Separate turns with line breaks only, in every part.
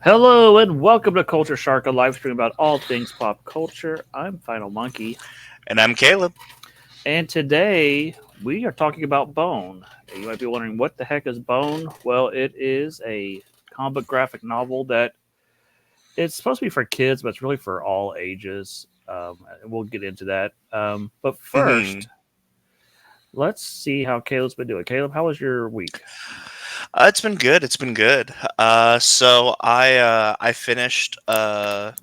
Hello and welcome to Culture Shark, a live stream about all things pop culture. I'm Final Monkey,
And I'm Caleb.
and today we are talking about Bone. You might be wondering what the heck is Bone? Well, it is a comic graphic novel that it's supposed to be for kids, but it's really for all ages. And we'll get into that. But
hmm
first, let's see how Caleb's been doing. Caleb, how was your week?
It's been good. It's been good. So I finished Batman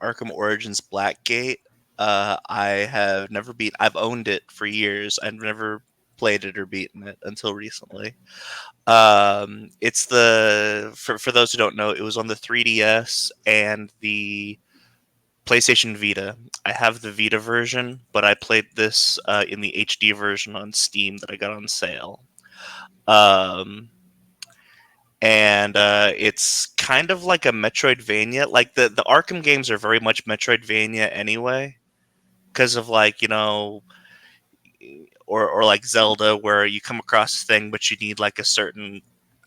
Arkham Origins Blackgate. I have never beat. I've owned it for years. I've never played it or beaten it until recently. It's the for those who don't know, it was on the 3DS and the PlayStation Vita. I have the Vita version, but I played this in the HD version on Steam that I got on sale. Um, and It's kind of like a Metroidvania. Like the Arkham games are very much Metroidvania anyway, because of or like Zelda, where you come across a thing, but you need like a certain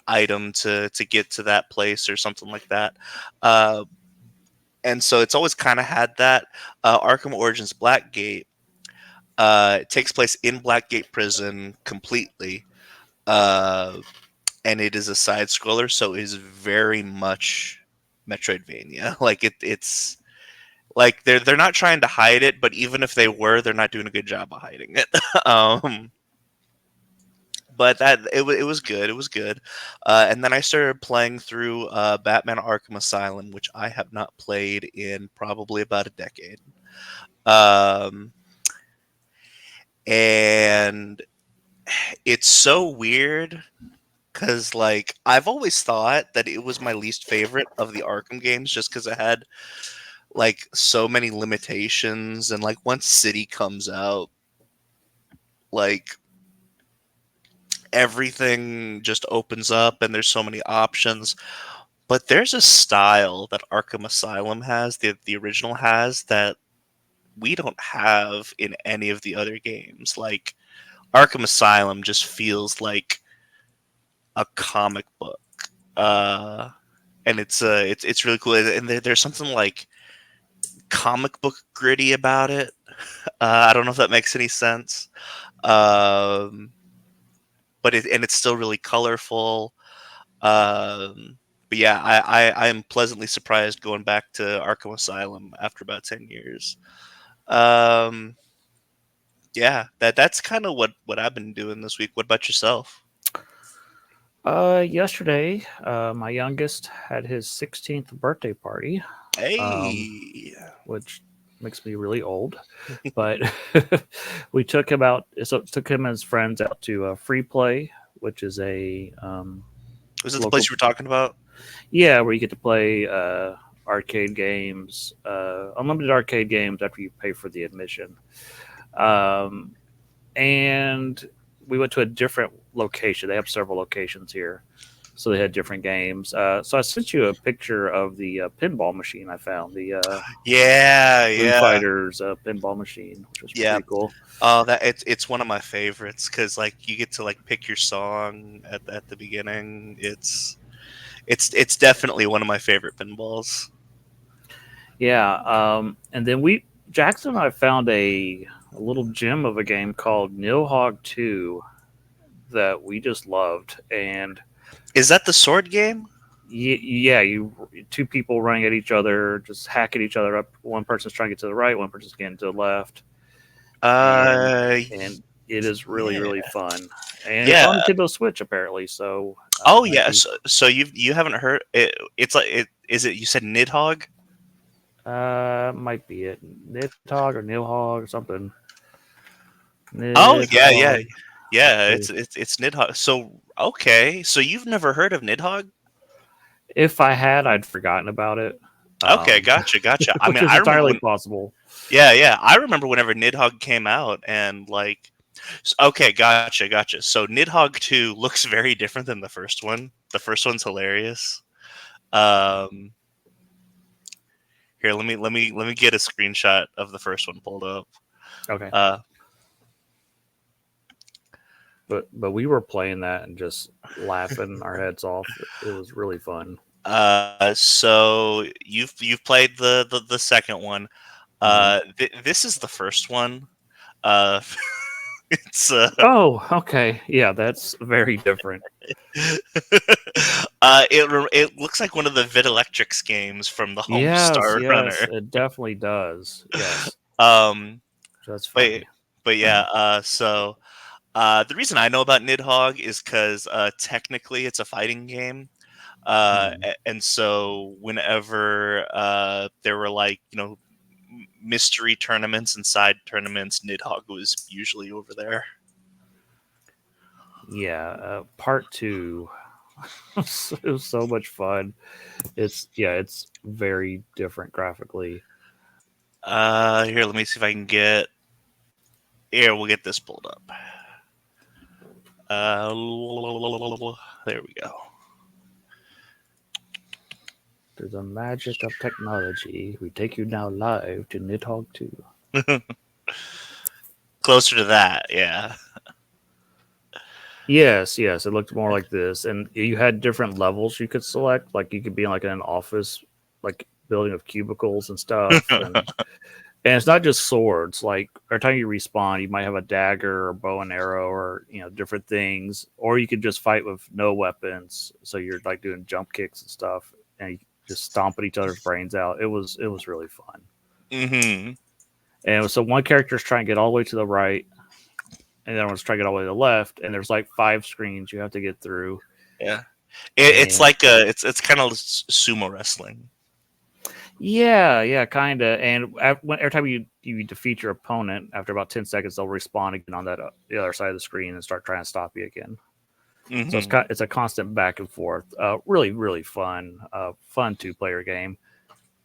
item to get to that place or something like that. Uh, and so it's always kind of had that. Arkham Origins Blackgate it takes place in Blackgate Prison completely. Uh, and it is a side scroller, so it is very much Metroidvania. It's like they're not trying to hide it, but even if they were, they're not doing a good job of hiding it. um, but it was good. It was good. And then I started playing through Batman Arkham Asylum, which I have not played in probably about a decade. Um, and it's so weird because I've always thought that it was my least favorite of the Arkham games just because it had like so many limitations, and like once City comes out, like everything just opens up and there's so many options. But there's a style that Arkham Asylum has, the original has, that we don't have in any of the other games. Like Arkham Asylum just feels like a comic book. Uh and it's really cool, and there's something like comic book gritty about it. I don't know if that makes any sense. Um, it's still really colorful. But yeah, I am pleasantly surprised going back to Arkham Asylum after about 10 years. Um, yeah, that's kind of what I've been doing this week. What about yourself?
Yesterday, my youngest had his 16th birthday party, um,
Hey,
which makes me really old. But we took him out. So took him and his friends out to Free Play, which is a
was it the
local,
place you were talking about?
yeah, where you get to play arcade games, unlimited arcade games after you pay for the admission. Um, and we went to a different location. They have several locations here, so they had different games. So I sent you a picture of the pinball machine I found, the
Yeah,
Foo
yeah,
Fighters pinball machine, which was
yeah.
pretty cool.
Oh, that it's one of my favorites because like you get to like pick your song at the beginning. It's definitely one of my favorite pinballs.
Yeah, and then we Jackson and I found a little gem of a game called Nilhogg 2 that we just loved, and
Is that the sword game?
yeah, you two people running at each other, just hacking each other up. One person's trying to get to the right, one person's getting to the left, and
Uh,
and it is really
yeah,
really fun, and it's on
yeah.
Nintendo Switch apparently. So
Oh
might
yeah.
be
So you haven't heard it? It's like it. Is it? You said Nidhogg?
might be it Nidhogg or Nilhogg or something.
Oh yeah, yeah,
Nidhogg. Let's
yeah.
see.
It's Nidhogg. So okay. So you've never heard of Nidhogg?
If I had, I'd forgotten about it,
Okay,
um,
gotcha, gotcha. I
which
mean,
is
I remember
entirely
when.
possible.
Yeah, yeah. I remember whenever Nidhogg came out, and okay, gotcha, gotcha. So Nidhogg 2 looks very different than the first one. The first one's hilarious. Um, Here, let me get a screenshot of the first one pulled up.
Okay,
Uh,
but we were playing that and just laughing our heads off. It was really fun.
So you've played the second one.
Hmm.
This is the first one. Uh, it's
Oh, okay, yeah, that's very different.
it looks like one of the Videlectrix games from the
Yes,
Homestar
yes,
Runner.
it definitely does. Yes,
Um,
so that's
but
funny.
but yeah. So the reason I know about Nidhogg is because technically it's a fighting game.
Mhm.
And so whenever there were like mystery tournaments and side tournaments, Nidhogg was usually over there.
Yeah, part two. It was so much fun. It's very different graphically.
Here, let me see if I can get. Here, we'll get this pulled up. Uh, there we go.
Through the magic of technology, we take you now live to Nidhogg 2.
Closer to that, yeah.
Yes, yes, it looked more like this, and you had different levels you could select. Like you could be in like an office, like building of cubicles and stuff, and it's not just swords. Like every time you respawn, you might have a dagger or bow and arrow or different things, or you could just fight with no weapons. So you're like doing jump kicks and stuff, and you just stomping each other's brains out. It was really fun.
hmm
And so one character is trying to get all the way to the right, and then one's trying to get all the way to the left, and there's like 5 screens you have to get through.
Yeah, it's
And
like it's kind of sumo wrestling.
yeah, yeah, kind of. And every time you defeat your opponent, after about 10 seconds, they'll respawn again on that the other side of the screen and start trying to stop you again. So
hmm
it's a constant back and forth. Really, really fun. Fun 2-player game.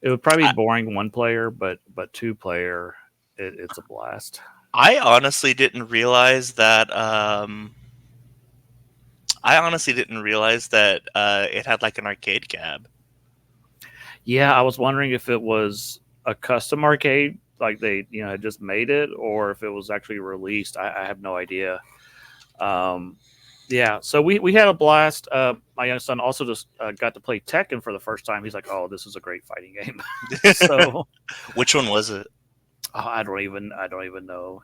It would probably
I,
be boring 1 player, but 2-player, it's a blast.
I honestly didn't realize that. I honestly didn't realize that it had like an arcade cab.
Yeah, I was wondering if it was a custom arcade, like they had just made it, or if it was actually released. I have no idea. Um, yeah, so we had a blast. My young son also just got to play Tekken for the first time. He's like, "Oh, this is a great fighting game." So
Which one was it?
I don't even know.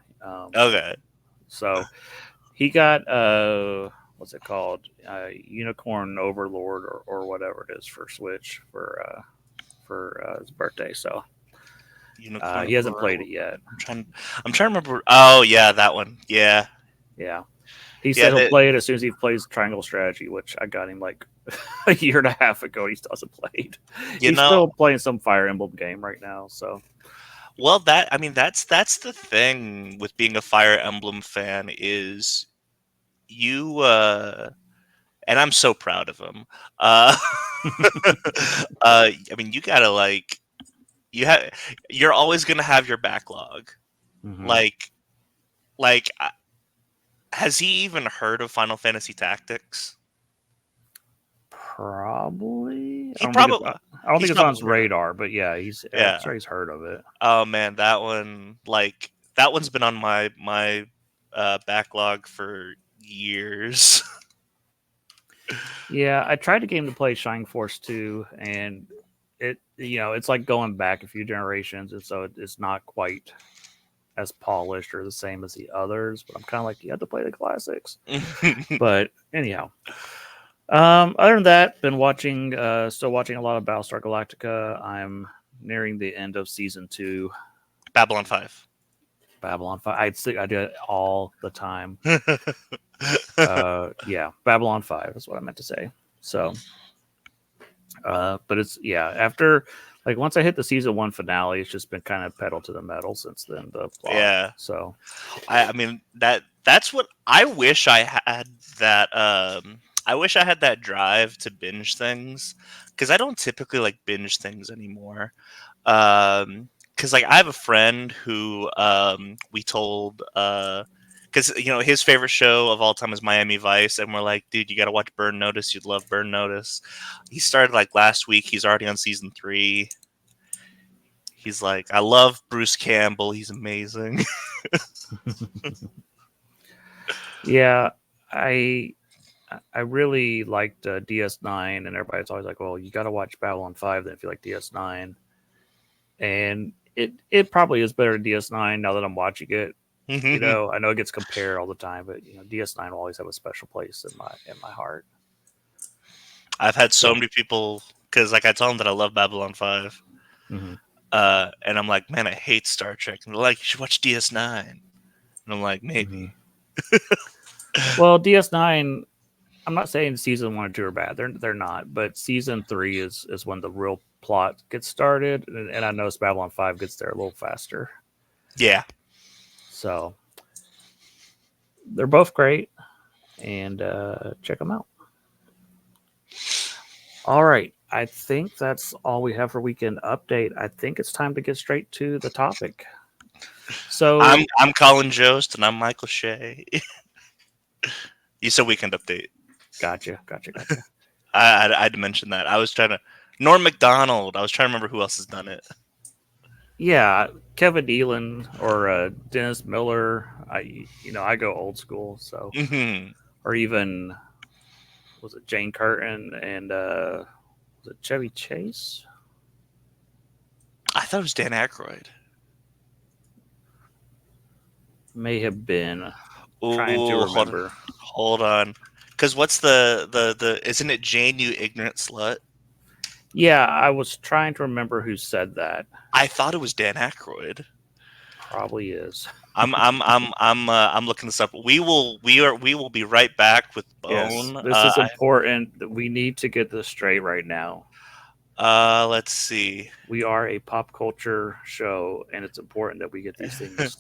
Okay.
So he got what's it called? Unicorn Overlord or whatever it is for Switch for his birthday. So
Unicorn
he hasn't played
Overlord.
it yet.
I'm trying to remember. Oh yeah, that one. Yeah.
Yeah, he
Yeah,
said he'll play it as soon as he plays Triangle Strategy, which I got him like a year and a half ago. He still hasn't played.
you
He's
know,
still playing some Fire Emblem game right now. So
well that I mean that's the thing with being a Fire Emblem fan is you and I'm so proud of him. Uh I mean you gotta like you're always gonna have your backlog.
hmm
Like has he even heard of Final Fantasy Tactics?
probably
He probably
I don't
he's
think it's on his
probably heard of it.
radar, but yeah, I'm
Yeah.
sure he's heard of it.
Oh man, that one that one's been on my backlog for years.
Yeah, I tried to get him to play Shining Force 2, and it's like going back a few generations, and so it's not quite as polished or the same as the others. But I'm kind of like, you have to play the classics. But anyhow, other than that, been still watching a lot of Battlestar Galactica. I'm nearing the end of season 2.
Babylon 5.
Babylon 5. I do it all the time. Yeah, Babylon 5 is what I meant to say. So, but it's yeah. After like once I hit the season 1 finale, it's just been kind of pedal to the metal since then. The plot.
Yeah.
So
I mean that's what I wish I had that I wish I had that drive to binge things cuz I don't typically like binge things anymore. Cuz like I have a friend who we told cuz his favorite show of all time is Miami Vice and we're like, dude, you got to watch Burn Notice. You'd love Burn Notice. He started like last week. He's already on season 3. He's like, I love Bruce Campbell. He's amazing.
yeah, I I really liked DS9, and everybody's always like, "Well, you got to watch Babylon 5 then if you like DS9." And it probably is better than DS9 now that I'm watching it. I know it gets compared all the time, but DS9 will always have a special place in my heart.
I've had so
So,
many people because like I tell them that I love Babylon 5,
mhm.
and I'm like, man, I hate Star Trek, and they're like, you should watch DS9, and I'm like,
Mhm.
maybe.
Well, DS9. I'm not saying season 1 or 2 are bad. They're not, but season 3 is when the real plot gets started, and I noticed Babylon 5 gets there a little faster.
Yeah.
So they're both great, and check them out. All right. I think that's all we have for weekend update. I think it's time to get straight to the topic. So,
I'm Colin Jost, and I'm Michael Shea. You said weekend update.
gotcha.
I had to mention that. I was trying to Norm Macdonald. I was trying to remember who else has done it.
Yeah, Kevin Nealon or Dennis Miller. I go old school, so
Hmm.
or even was it Jane Curtin and was it Chevy Chase?
I thought it was Dan Aykroyd.
May have been. Trying to
Oh,
remember.
hold on. Because what's the? Isn't it Jane, you ignorant slut?
Yeah, I was trying to remember who said that.
I thought it was Dan Aykroyd.
Probably is.
I'm looking this up. We will be right back with
Yes,
Bone.
this is important. We need to get this straight right now.
Let's see.
We are a pop culture show, and it's important that we get these things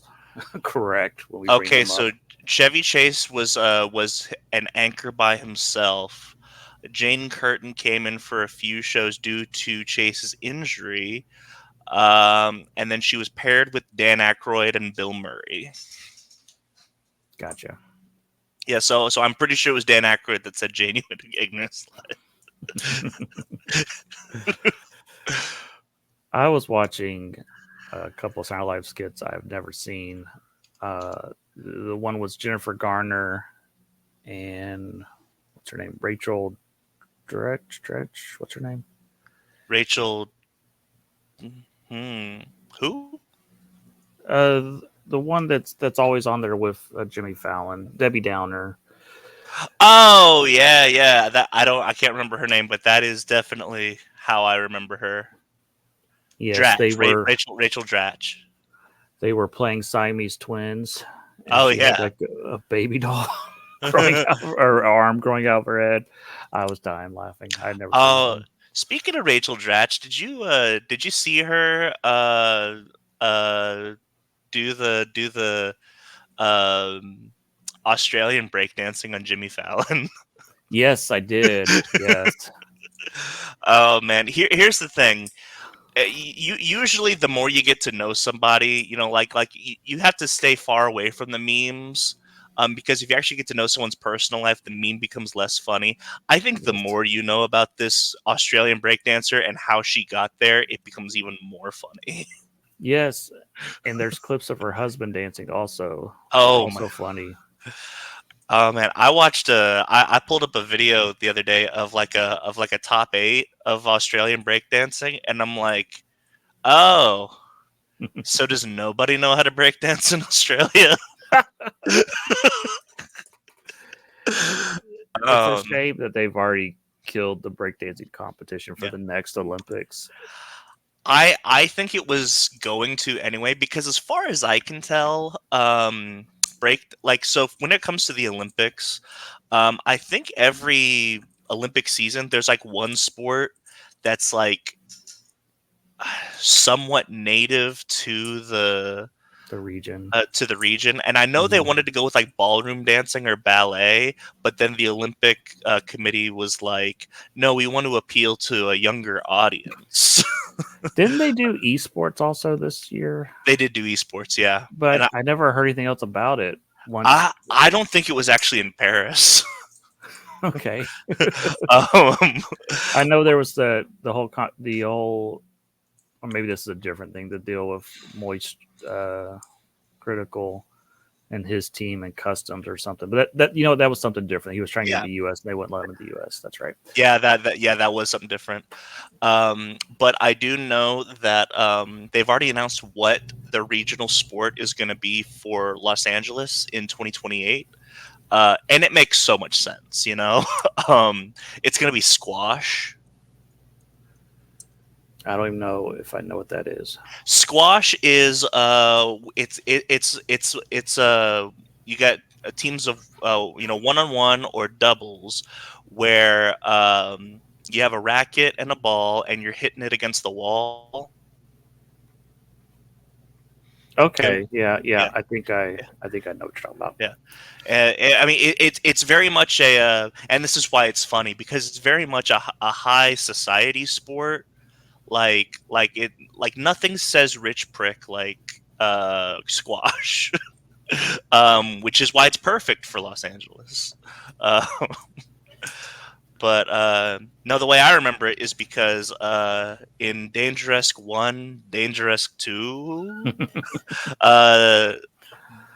correct when we bring
Okay,
them
so
up.
Chevy Chase was an anchor by himself. Jane Curtin came in for a few shows due to Chase's injury, and then she was paired with Dan Aykroyd and Bill Murray.
Gotcha.
Yeah, so I'm pretty sure it was Dan Aykroyd that said genuine ignorance.
I was watching a couple of Saturday Live skits I've never seen. The one was Jennifer Garner and what's her name? Rachel Dretch. What's her name?
Rachel, hmm, who?
The one that's always on there with Jimmy Fallon, Debbie Downer.
Oh yeah. That I can't remember her name, but that is definitely how I remember her.
Yes,
Dratch, Rachel Dratch.
they were playing Siamese twins, and
Oh
she had
yeah.
like a baby doll growing out of her arm growing out of her head. I was dying laughing. I'd never seen that
Oh,
one.
speaking of Rachel Dratch, did you see her uh do the um Australian breakdancing on Jimmy Fallon?
Yes, I did. Yes.
Oh man, here's the thing. You usually the more you get to know somebody, you have to stay far away from the memes. Because if you actually get to know someone's personal life, the meme becomes less funny. I think the
Yes.
more you know about this Australian breakdancer and how she got there, it becomes even more funny.
Yes, and there's clips of her husband dancing also. That's
Oh my!
also funny.
Oh man, I pulled up a video the other day of like a top 8 of Australian breakdancing, and I'm like, oh, so does nobody know how to breakdance in Australia?
It's a
um,
shame that they've already killed the breakdancing competition for
yeah.
the next Olympics.
I think it was going to anyway because as far as I can tell, so when it comes to the Olympics, I think every Olympic season there's like one sport that's like somewhat native
The region.
to the region, and I know they
Mhm.
wanted to go with like ballroom dancing or ballet, but then the Olympic committee was like, no, we want to appeal to a younger audience.
Didn't they do esports also this year?
They did do esports, yeah, and
But I never heard anything else about it. Once,
I don't think it was actually in Paris.
okay,
um,
I know there was the whole, or maybe this is a different thing. The deal with moist critical and his team and customs or something. But that that was something different. He was trying to get
Yeah.
to the U.S. and they wouldn't let him in the U.S. That's right.
Yeah, that was something different. But I do know that they've already announced what the regional sport is going to be for Los Angeles in 2028. And it makes so much sense, you know. It's going to be squash.
I don't even know if I know what that is.
Squash is it's you got teams of one on one or doubles where you have a racket and a ball and you're hitting it against the wall. You know?
Okay, yeah,
Yeah,
yeah.
yeah,
I think I know what you're talking about.
yeah. I mean, it's very much and this is why it's funny because it's very much a high society sport. Like nothing says rich prick like squash. Which is why it's perfect for Los Angeles. Uh, but no, the way I remember it is because in Dangeresque 1, Dangeresque 2, uh,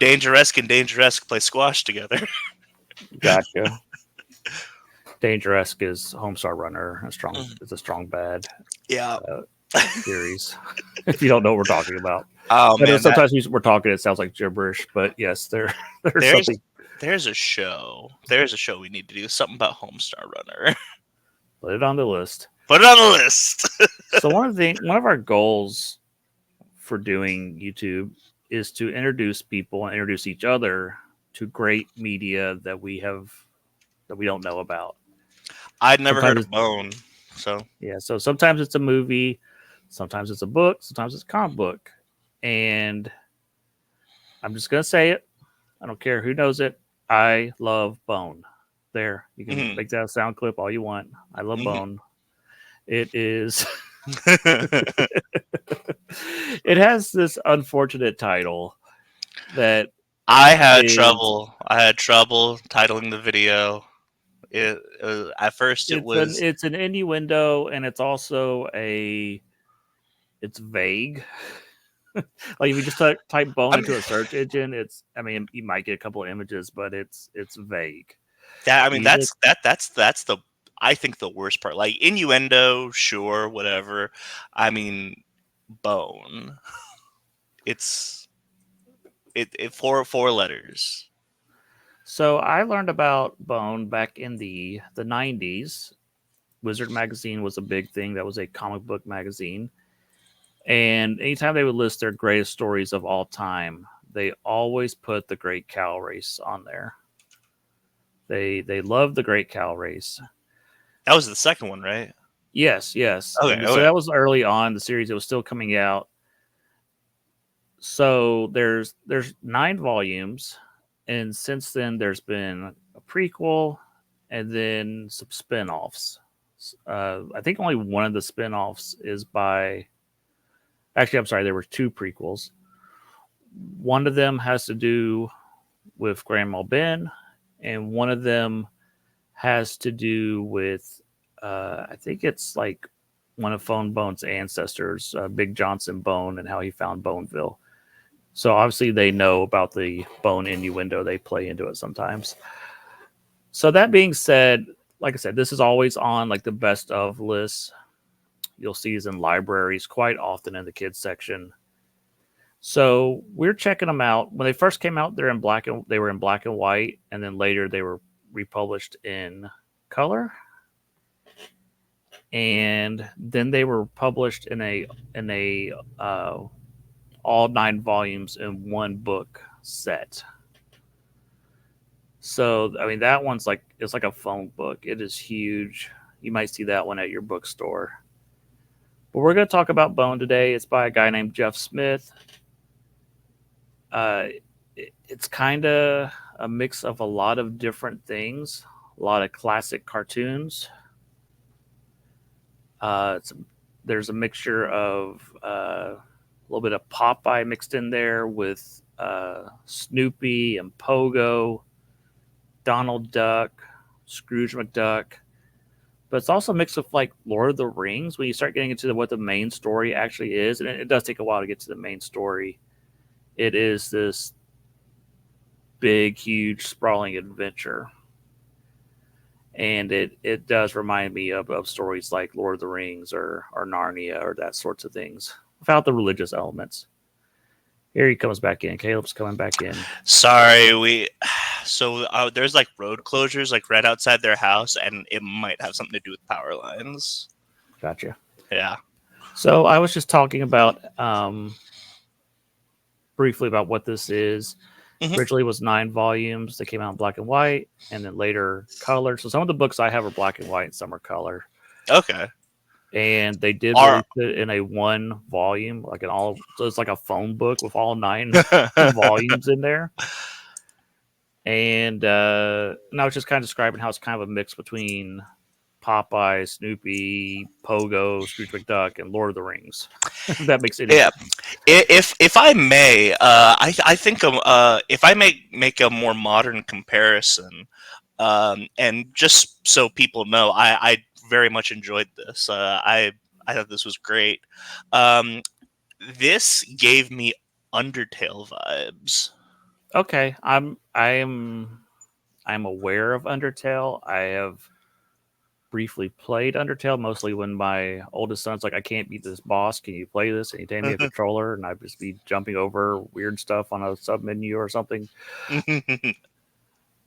Dangeresque and Dangeresque play squash together.
Gotcha. Dangerous is Homestar Runner.
Mhm.
It's a strong bad
Yeah.
uh, series. If you don't know what we're talking about,
Oh
I know
man, that
sometimes we're talking, it sounds like gibberish, but yes, there's
there's
something.
there's a show. There's a show we need to do something about Homestar Runner.
Put it on the list.
Put it on the list.
So one of our goals for doing YouTube is to introduce people and introduce each other to great media that we don't know about.
I'd never heard
Sometimes
of
it's
Bone, so
yeah, so sometimes it's a movie, sometimes it's a book, sometimes it's a comic book. And I'm just gonna say it. I don't care who knows it. I love Bone. There, you can
mhm,
make that a sound clip all you want. I love
mhm.
Bone. It is it has this unfortunate title that is
I had trouble titling the video. At first it was
it's an innuendo and it's also a it's vague. Like if you just type bone
I mean,
into a search engine, it's I mean you might get a couple of images, but it's vague. Even
that's the I think the worst part. Like innuendo, sure, whatever. I mean, bone. It's it four letters.
so I learned about Bone back in the 90s. Wizard magazine was a big thing. That was a comic book magazine. And anytime they would list their greatest stories of all time, they always put the Great Cow Race on there. They love the Great Cow Race.
That was the second one, right?
Yes, yes.
Okay,
And so
okay.
that was early on the series. It was still coming out. So there's 9 volumes, and since then there's been a prequel and then some spin-offs. I think only one of the spin-offs is by actually I'm sorry, there were 2 prequels. One of them has to do with Grandma Ben, and one of them has to do with I think it's like one of Phone Bone's ancestors, Big Johnson Bone, and how he found Boneville. So obviously they know about the bone innuendo. They play into it sometimes. So that being said, like I said, this is always on like the best of lists. You'll see these in libraries quite often in the kids section. So we're checking them out. When they first came out, they were in black and white, and then later they were republished in color, and then they were published in a all 9 volumes in one book set. So I mean that one's like it's like a phone book. It is huge. You might see that one at your bookstore. But we're going to talk about Bone today. It's by a guy named Jeff Smith. Uh, it's kind of a mix of a lot of different things, a lot of classic cartoons. It's, there's a mixture of a little bit of Popeye mixed in there with Snoopy and Pogo, Donald Duck, Scrooge McDuck. But it's also mixed with like Lord of the Rings when you start getting into what the main story actually is, and it does take a while to get to the main story. It is this big, huge, sprawling adventure. And it does remind me of stories like Lord of the Rings or Narnia or that sorts of things without the religious elements. Here he comes back in. Caleb's coming back in.
Sorry, we. So there's like road closures like right outside their house, and it might have something to do with power lines.
Gotcha.
Yeah.
So I was just talking about briefly about what this is.
Hmm.
Originally, it was 9 volumes. They came out in black and white, and then later color. So some of the books I have are black and white, and some are color.
Okay.
And they did
Are
release it in a 1 volume, like an all. So it's like a phone book with all 9 volumes in there. And I was just kind of describing how it's kind of a mix between Popeye, Snoopy, Pogo, Scrooge McDuck, and Lord of the Rings. If that makes any
yeah.
sense.
If I may, I think if I make a more modern comparison, and just so people know, I very much enjoyed this. I thought this was great. Um, this gave me Undertale vibes.
Okay, I'm aware of Undertale. I have briefly played Undertale, mostly when my oldest son's like, "I can't beat this boss. Can you play this?" And he gave me a controller, and I'd just be jumping over weird stuff on a sub menu or something.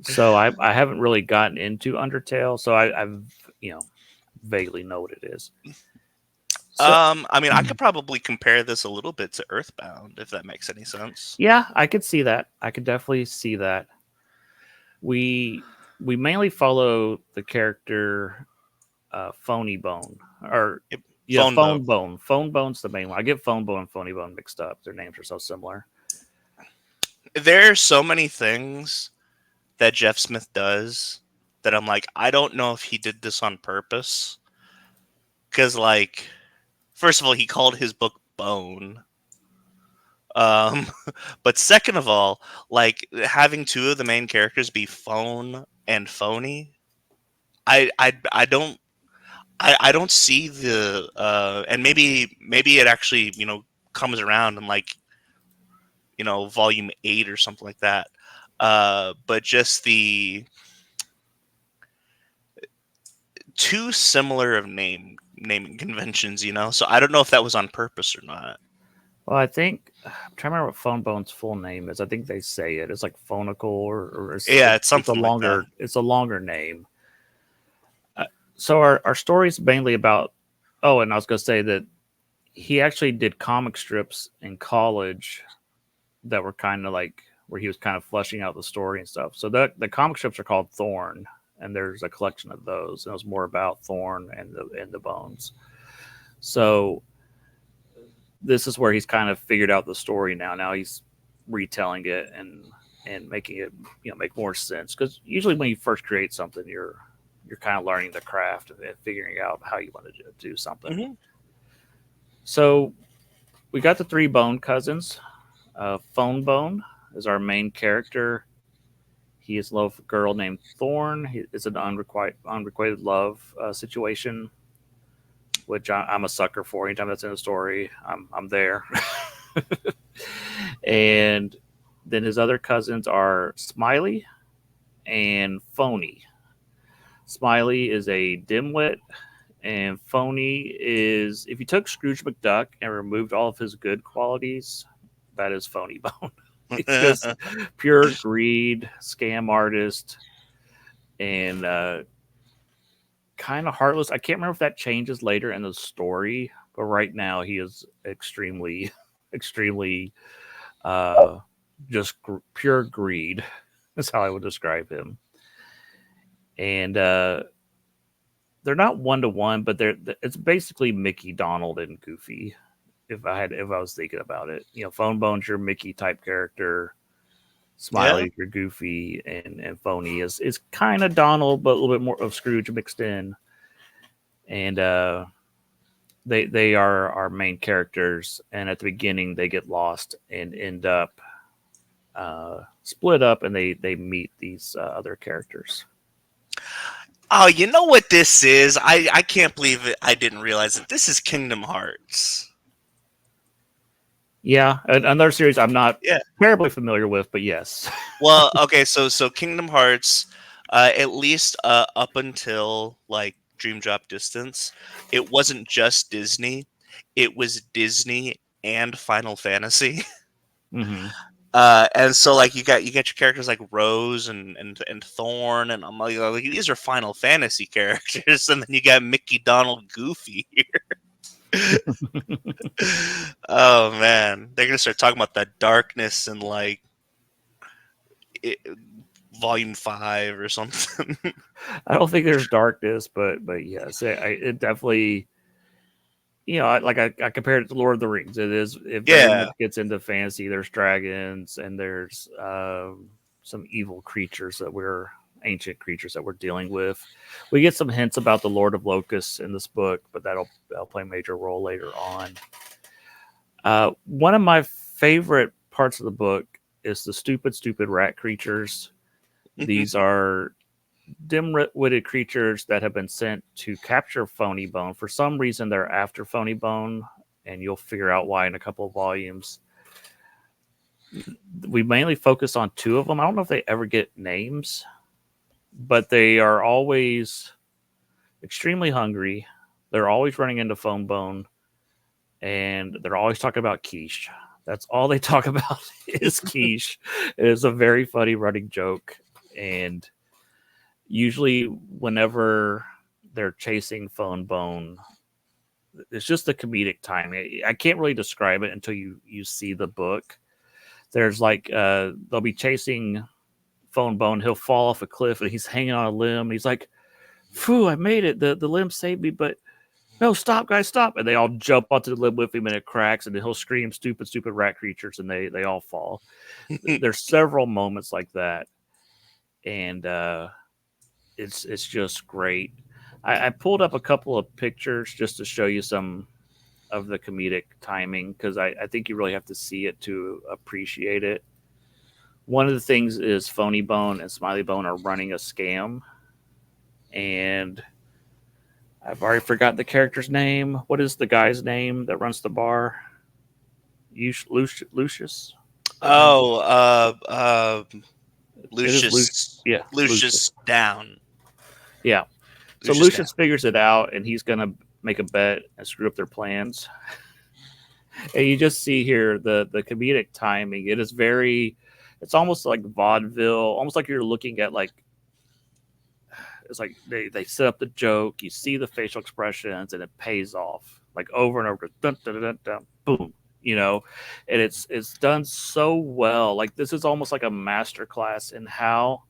So I haven't really gotten into Undertale, so I've you know vaguely know what it is. So
I mean, I could probably compare this a little bit to Earthbound, if that makes any sense.
yeah, I could see that. I could definitely see that. We we mainly follow the character Phony Bone, or
Yep.
yeah,
Phone Bone.
Phone Bone. Phone Bone's the main one. I get Phone Bone and Phony Bone mixed up. Their names are so similar.
There are so many things that Jeff Smith does that I'm like, I don't know if he did this on purpose. Because, like, first of all, he called his book Bone. Um, but second of all, like having two of the main characters be Phone and Phony, I don't I don't see the and maybe it actually comes around in like volume 8 or something like that. But just the too similar of naming conventions, so I don't know if that was on purpose or not.
Well, I think I'm trying to remember what Phone Bone's full name is. I think they say it. It's like Phonical, or
Yeah, it's
it's a
something like that.
longer name. So our story is mainly about. Oh, and I was going to say that he actually did comic strips in college that were kind of like where he was kind of fleshing out the story and stuff. So the comic strips are called Thorn, and there's a collection of those. And it was more about Thorn and the bones. So this is where he's kind of figured out the story now. Now he's retelling it and making it make more sense, because usually when you first create something, you're kind of learning the craft and figuring out how you want to do something.
Hmm.
So we got the 3 bone cousins. Phone Bone is our main character. He is in love with a girl named Thorn. It's an unrequited love situation, which I'm a sucker for. Anytime that's in a story, I'm there. And then his other cousins are Smiley and Phony. Smiley is a dimwit, and Phony is, if you took Scrooge McDuck and removed all of his good qualities, that is Phony Bone. He's just pure greed, scam artist, and kind of heartless. I can't remember if that changes later in the story, but right now he is extremely, extremely uh, just pure greed. That's how I would describe him. And they're not 1-to-1, but it's basically Mickey, Donald, and Goofy. If I was thinking about it, Phone Bone's your Mickey type character.
Yeah.
Smiley, your Goofy, and Phony is kind of Donald, but a little bit more of Scrooge mixed in. And they are our main characters. And at the beginning, they get lost and end up split up, and they meet these other characters.
Oh, you know what this is? I can't believe it. I didn't realize it. This is Kingdom Hearts.
Yeah, another series I'm not
Yeah.
terribly familiar with, but yes.
Well, okay, so Kingdom Hearts, at least up until like Dream Drop Distance, it wasn't just Disney; it was Disney and Final Fantasy.
Hmm.
And so like you get your characters like Rose and Thorn, and I'm like these are Final Fantasy characters, and then you got Mickey, Donald, Goofy. Oh man, they're gonna start talking about that darkness and like it, Volume 5 or something.
I don't think there's darkness, but yes, it definitely. I compared it to Lord of the Rings. It very much
Yeah.
gets into fantasy. There's dragons and there's some evil creatures that we're ancient creatures that we're dealing with. We get some hints about the Lord of Locusts in this book, but that'll play a major role later on. One of my favorite parts of the book is the stupid rat creatures. These are dim-witted creatures that have been sent to capture Phony Bone. For some reason, they're after Phony Bone, and you'll figure out why in a couple of volumes. We mainly focus on two of them. I don't know if they ever get names, but they are always extremely hungry. They're always running into Phone Bone, and they're always talking about quiche. That's all they talk about is quiche. It is a very funny running joke, and usually whenever they're chasing Phone Bone, it's just the comedic timing. I can't really describe it until you see the book. There's like they'll be chasing Phone Bone. He'll fall off a cliff and he's hanging on a limb. And he's like, "Phew, I made it. The limb saved me." But no, stop, guys, stop! And they all jump onto the limb with him, and it cracks. And then he'll scream, stupid rat creatures!" And they all fall. There's several moments like that, and it's just great. I pulled up a couple of pictures just to show you some of the comedic timing because I think you really have to see it to appreciate it. One of the things is Phony Bone and Smiley Bone are running a scam, and I've already forgotten the character's name. What is the guy's name that runs the bar? Lucius? Is that him?
Oh,
It is Lucius.
Lucius,
Yeah, Lucius.
Lucius down,
Yeah. So
Lucius down.
Lucius figures it out, and he's gonna make a bet and screw up their plans. And you just see here the comedic timing. It is very, it's almost like vaudeville, almost like you're looking at like it's like they set up the joke, you see the facial expressions, and it pays off like over and over. Dun, dun, dun, dun, dun, boom, you know, and it's done so well. Like this is almost like a master class in how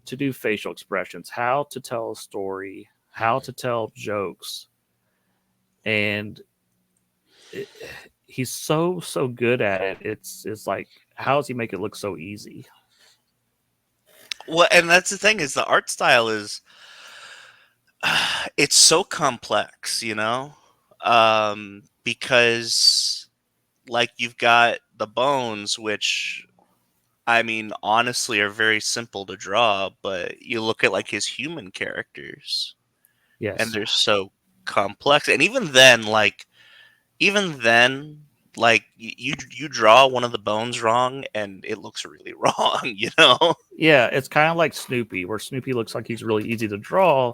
to do facial expressions, how to tell a story, how to tell jokes, and it, he's so good at it. It's like how does he make it look so easy?
Well, and that's the thing is the art style is it's so complex, because like you've got the bones, which I mean, honestly, are very simple to draw, but you look at like his human characters, and
Yes.
they're so complex. And even then, like you draw one of the bones wrong, and it looks really wrong.
Yeah, it's kind of like Snoopy, where Snoopy looks like he's really easy to draw,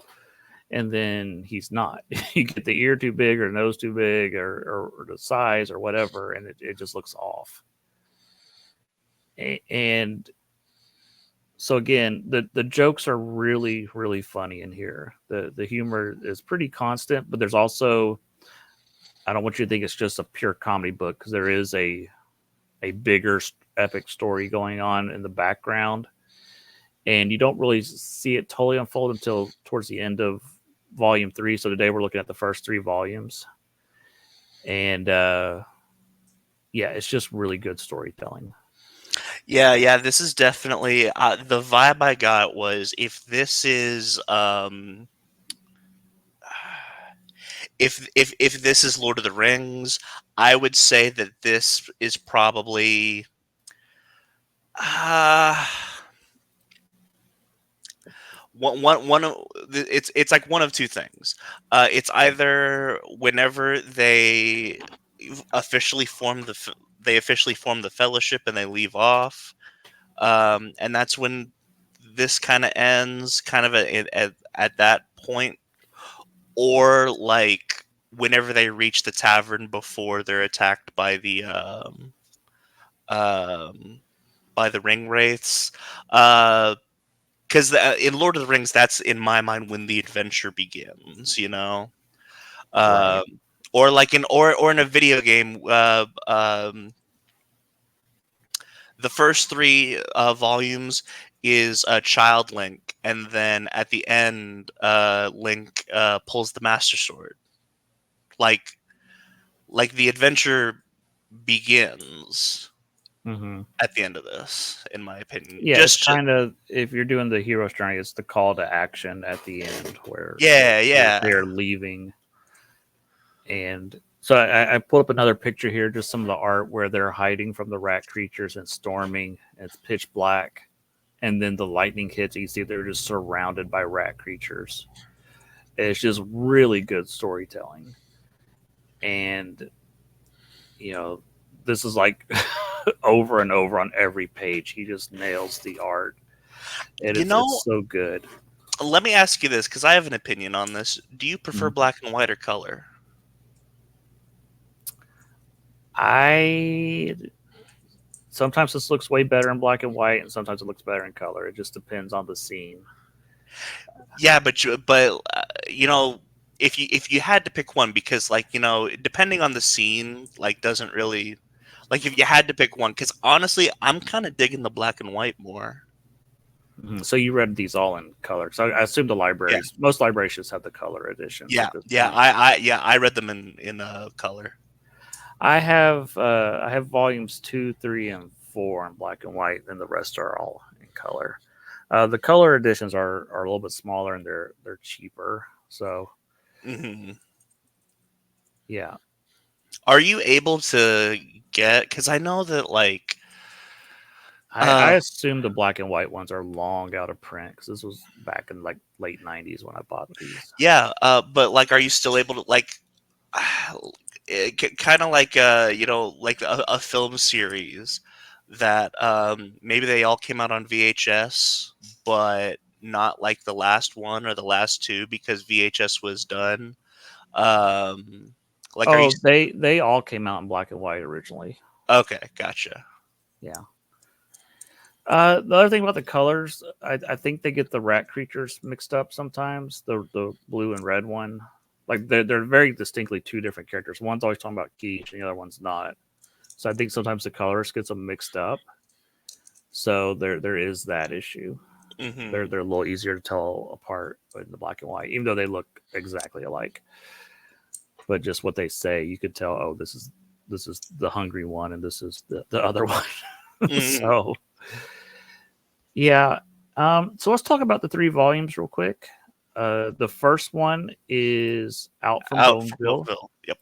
and then he's not. You get the ear too big or the nose too big or the size or whatever, and it just looks off. And so again, the jokes are really funny in here. The humor is pretty constant, but there's also I don't want you to think it's just a pure comedy book because there is a bigger epic story going on in the background, and you don't really see it totally unfold until towards the end of volume 3. So today we're looking at the first 3 volumes, and yeah, it's just really good storytelling.
Yeah, yeah, this is definitely the vibe I got was if this is Lord of the Rings, I would say that this is probably uh it's like one of two things. It's either whenever they officially form they officially form the fellowship and they leave off. And that's when this kind of ends, kind of at that point, or like whenever they reach the tavern before they're attacked um, by the ring wraiths. Because in Lord of the Rings, that's in my mind when the adventure begins.
Right.
Um, or like in a video game, the first three volumes is Child Link, and then at the end, Link pulls the Master Sword. Like the adventure begins
Hmm.
at the end of this, in my opinion.
Yeah, it's kind of, if you're doing the hero's journey, it's the call to action at the end where
Yeah,
they're
yeah.
leaving. And so I pulled up another picture here, just some of the art where they're hiding from the rat creatures and storming. It's pitch black, and then the lightning hits. You see they're just surrounded by rat creatures. It's just really good storytelling, and you know, this is like over and over on every page. He just nails the art, and
You
it's
know,
so good.
let me ask you this because I have an opinion on this. Do you prefer
Mhm.
black and white or color?
I sometimes this looks way better in black and white, and sometimes it looks better in color. It just depends on the scene.
Yeah, if you had to pick one, because depending on the scene, like doesn't really like if you had to pick one, because honestly, I'm kind of digging the black and white more.
Mhm. So you read these all in color. So I assume the
Yeah,
libraries, most libraries just have the color editions
yeah,
at this
yeah.
point.
I read them in color.
I have volumes 2, 3, and 4 in black and white, and the rest are all in color. The color editions are a little bit smaller and they're cheaper. So
Hmm.
yeah,
Are you able to get? Because I know that
I
uh,
assume the black and white ones are long out of print because this was back in like late '90s when I bought these.
yeah, but are you still able to kind of like like a film series that maybe they all came out on VHS, but not like the last one or the last two because VHS was done. Um, are you
Oh, they all came out in black and white originally.
okay? Gotcha.
Yeah. The other thing about the colors, I think they get the rat creatures mixed up sometimes. The blue and red one, like they're very distinctly two different characters. One's always talking about Quiche, and the other one's not. So I think sometimes the colors get them mixed up. So there is that issue.
Hmm.
They're a little easier to tell apart in the black and white, even though they look exactly alike. But just what they say, you could tell. Oh, this is the hungry one, and this is the other one.
Hmm.
So yeah. So let's talk about the three volumes real quick. The first one is Out from
Out from
Boneville,
Millville. Yep.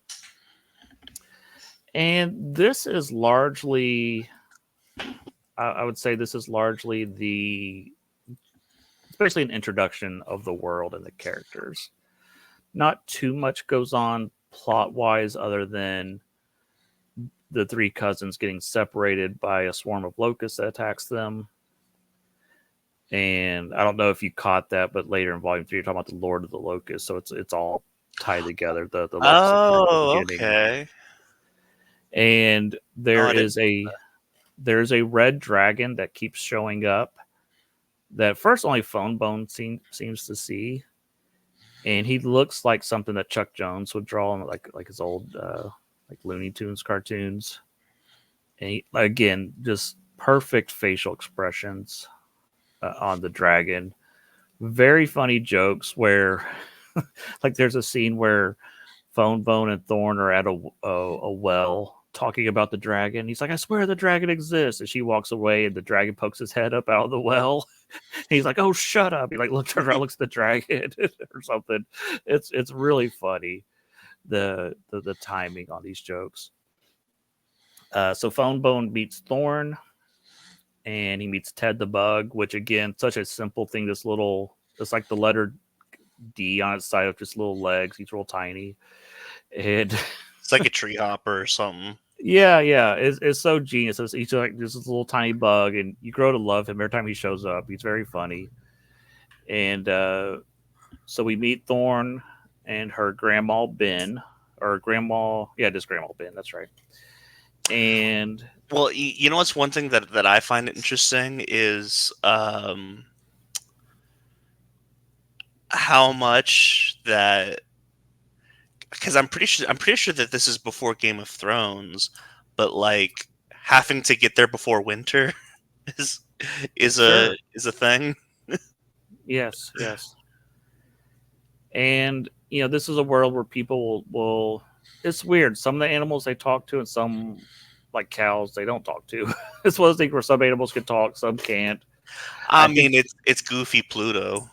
and this is largely, I would say, this is largely it's basically an introduction of the world and the characters. Not too much goes on plot wise, other than the three cousins getting separated by a swarm of locusts that attacks them. And I don't know if you caught that, but later in Volume 3, you're talking about the Lord of the Locusts, so it's all tied together. The locusts appear at the
Oh,
beginning,
okay.
and
No, I didn't.
there's a red dragon that keeps showing up. That first only Phone Bone seems to see, and he looks like something that Chuck Jones would draw in like his old like Looney Tunes cartoons. And again, just perfect facial expressions on the dragon. Very funny jokes where, like, there's a scene where Phone Bone and Thorn are at a well talking about the dragon. He's like, "I swear the dragon exists," and she walks away, and the dragon pokes his head up out of the well. He's like, "Oh, shut up!" He like looks around, looks at the dragon or something. It's really funny the timing on these jokes. So Phone Bone meets Thorn, and he meets Ted the Bug, which again, such a simple thing. This little, it's like the letter D on its side with just little legs. He's real tiny, and
It's like a tree hopper or something.
Yeah, yeah, it's so genius. He's like this little tiny bug, and you grow to love him every time he shows up. He's very funny, and so we meet Thorn and her grandma Ben, or grandma, yeah, just grandma Ben. That's right. And
Well, you know what's one thing that I find interesting is how much that, because I'm pretty sure that this is before Game of Thrones, but like having to get there before winter is
sure,
is a thing.
yes, yes, and this is a world where people will. It's weird. Some of the animals they talk to, and some like cows they don't talk to. It's one of those things where some animals can talk, some can't.
I
I think
mean, it's goofy Pluto.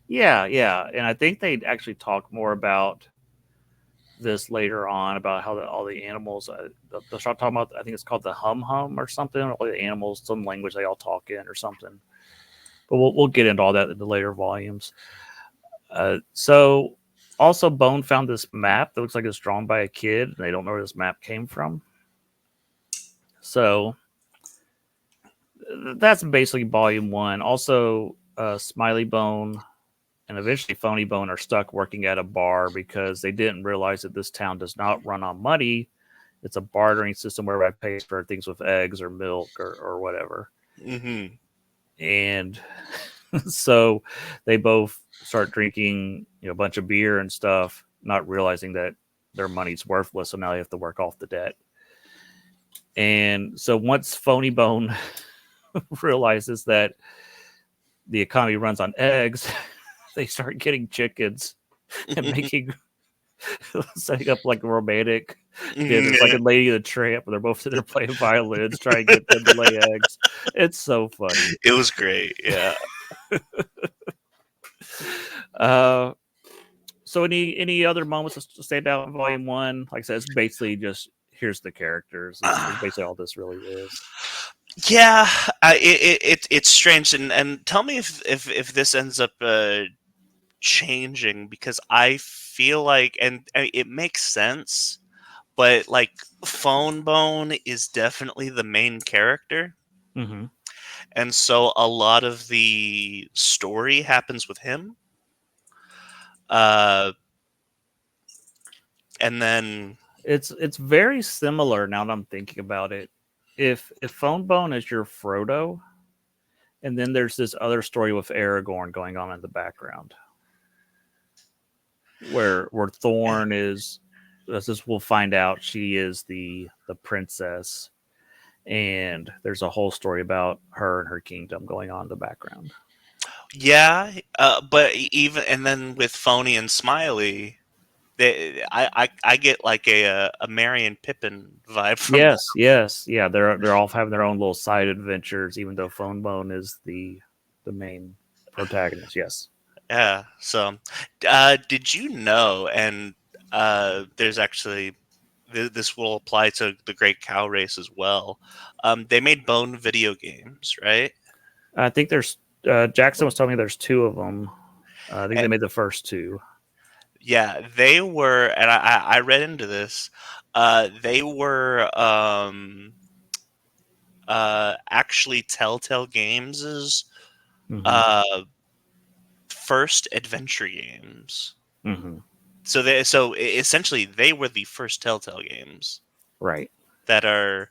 yeah, yeah, and I think they actually talk more about this later on about how all the animals. They'll start talking about. I think it's called the hum hum or something. All the animals, some language they all talk in or something. But we'll get into all that in the later volumes. So also Bone found this map that looks like it's drawn by a kid. And they don't know where this map came from. So that's basically volume one. Also, Smiley Bone and eventually Phony Bone are stuck working at a bar because they didn't realize that this town does not run on money. It's a bartering system where I pay for things with eggs or milk or whatever.
Hmm.
And so they both start drinking a bunch of beer and stuff, not realizing that their money's worthless. So now they have to work off the debt. And so once Phony Bone realizes that the economy runs on eggs, they start getting chickens and making setting up like romantic dinners, like
Yeah,
in Lady of the Tramp, where they're both sitting there playing violins, trying to get them to lay eggs. It's so funny.
it was great. Yeah.
Uh, so any other moments that stand out in Volume One? Like I said, it's basically just here's the characters. Is basically all this really is.
Yeah, it's strange, and tell me if this ends up changing, because I feel like, and it makes sense, but like Phone Bone is definitely the main character,
Mm-hmm.
and so a lot of the story happens with him. Uh, and then
It's very similar now that I'm thinking about it. If Phone Bone is your Frodo, and then there's this other story with Aragorn going on in the background, where Thorn is, as this we'll find out, she is the princess, and there's a whole story about her and her kingdom going on in the background.
yeah, but even and then with Phony and Smiley, I get like a Merry and Pippin vibe from them.
Yes, yes, yeah. They're all having their own little side adventures, even though Phone Bone is the main protagonist. Yes,
Yeah. So, did you know? And there's actually this will apply to the Great Cow Race as well. They made Bone video games, right?
I think there's Jackson was telling me there's two of them. I think
And,
they made the first two.
yeah, they were, and I read into this. They were actually Telltale Games'
Mm-hmm.
uh, first adventure games.
Mm-hmm.
So essentially they were the first Telltale games
Right.
that are.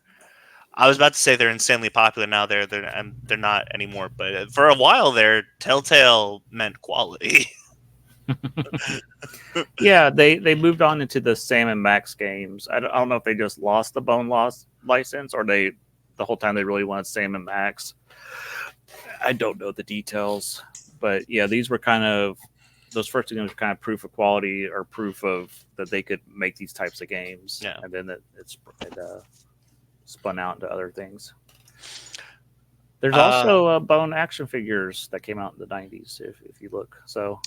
I was about to say they're insanely popular now. They're not anymore. But for a while there, Telltale meant quality.
Yeah, they moved on into the Sam and Max games. I don't know if they just lost the Bone Loss license or they the whole time they really wanted Sam and Max. I don't know the details, but yeah, these were kind of those first two games were kind of proof of quality or proof of that they could make these types of games,
Yeah.
and then it spun out into other things. There's
Uh,
also Bone action figures that came out in the '90s, if you look. So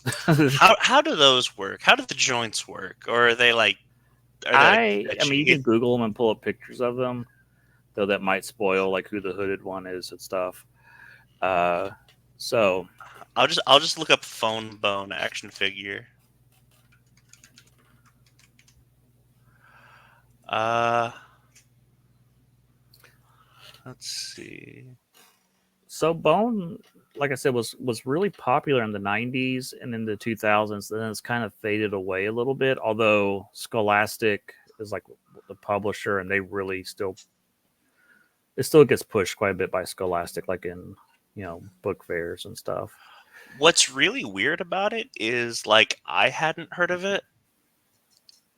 how do those work? How do the joints work? Or are they like, are they like
I mean, you
stretchy?
can Google them and pull up pictures of them, though that might spoil like who the hooded one is and stuff. Uh, so
I'll just look up Phone Bone action figure. Uh Let's see.
So Bone, like I said, was really popular in the '90s and in the 2000s. Then it's kind of faded away a little bit. Although Scholastic is like the publisher, and they really still it still gets pushed quite a bit by Scholastic, like in book fairs and stuff.
What's really weird about it is like I hadn't heard of it,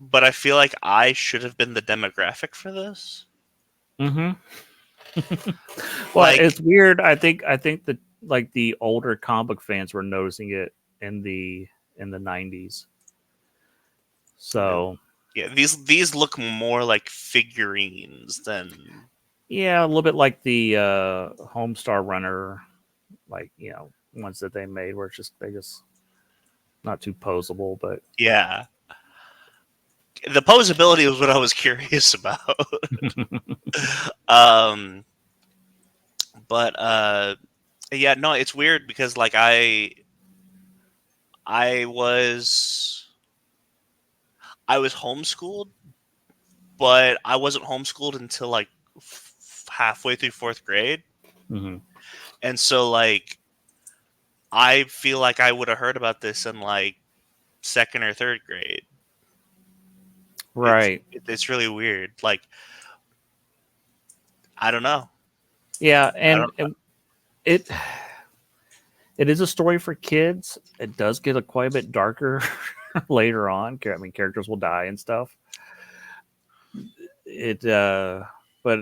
but I feel like I should have been the demographic for this.
Mm-hmm. Well,
Like,
it's weird. I think that like the older comic fans were noticing it in the '90s. So
yeah, these look more like figurines than
yeah, a little bit like the Homestar Runner, like ones that they made where they just not too posable, but
yeah. The posability was what I was curious about. um, but yeah, no, it's weird because like I was I was homeschooled, but I wasn't homeschooled until like halfway through fourth grade,
mm-hmm.
and so like I feel like I would have heard about this in like second or third grade.
Right.
It's really weird. Like I don't know.
Yeah,
I
and,
don't.
and it it is a story for kids. It does get quite a bit darker later on. I mean, characters will die and stuff. It but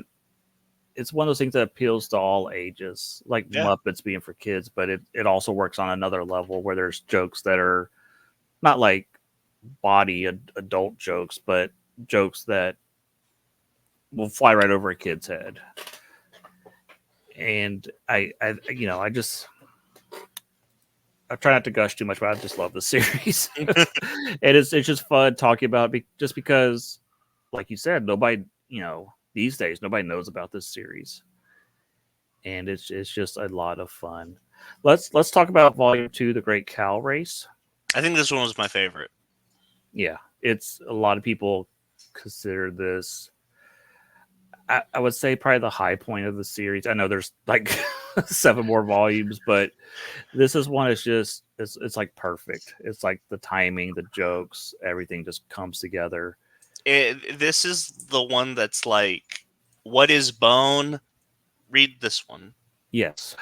it's one of those things that appeals to all ages, like
Yeah.
Muppets being for kids, but it also works on another level where there's jokes that are not like body adult jokes, but jokes that will fly right over a kid's head. And I try not to gush too much, but I just love the series. And it's just fun talking about it just because, like you said, nobody these days nobody knows about this series, and it's just a lot of fun. Let's talk about Volume 2, The Great Cow Race.
I think this one was my favorite.
Yeah, it's a lot of people consider this. I would say probably the high point of the series. I know there's like 7 more volumes, but this is one. It's like perfect. It's like the timing, the jokes, everything just comes together.
This is the one that's like, what is bone? Read this one.
Yes,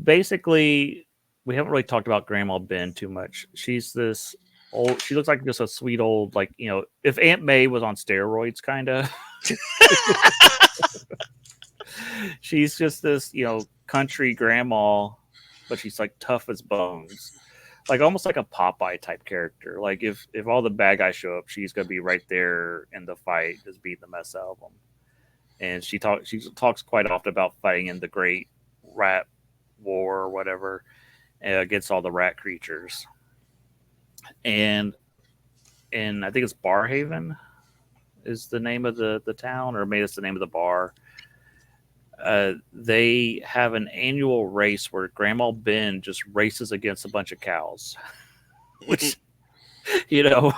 basically, we haven't really talked about Grandma Ben too much. She's this old. She looks like just a sweet old, like if Aunt May was on steroids, kind of. She's just this country grandma, but she's like tough as bones, like almost like a Popeye type character. Like if all the bad guys show up, she's gonna be right there in the fight, just beating the mess out of them. And she talks quite often about fighting in the Great Rat War or whatever, against all the rat creatures. And I think it's Barhaven is the name of the town, or maybe it's the name of the bar. They have an annual race where Grandma Ben just races against a bunch of cows, which you know,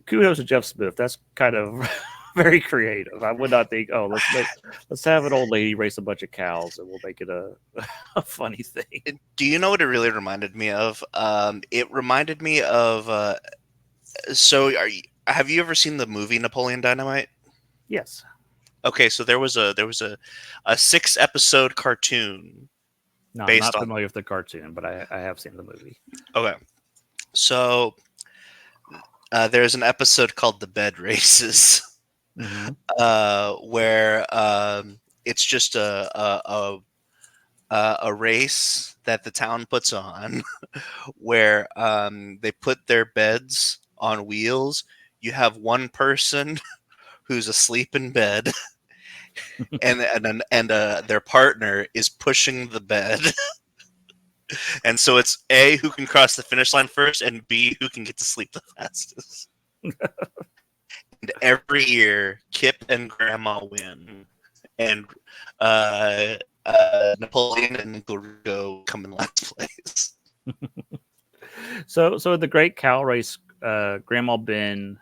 kudos to Jeff Smith. That's kind of very creative. I would not think, oh, let's have an old lady race a bunch of cows and we'll make it a funny thing.
Do you know what it really reminded me of? It reminded me of. Have you ever seen the movie Napoleon Dynamite?
Yes.
Okay, so there was a 6 episode cartoon
No, I'm
based
not
on.
familiar with the cartoon, but I have seen the movie.
Okay, so there's an episode called "The Bed Races,"
Mm-hmm.
where it's just a race that the town puts on, where they put their beds on wheels. You have one person who's asleep in bed, and their partner is pushing the bed, and so it's A, who can cross the finish line first, and B, who can get to sleep the fastest. And every year, Kip and Grandma win, and uh, Napoleon and Uncle Rico come in last place.
So the Great Cow Race, Grandma Ben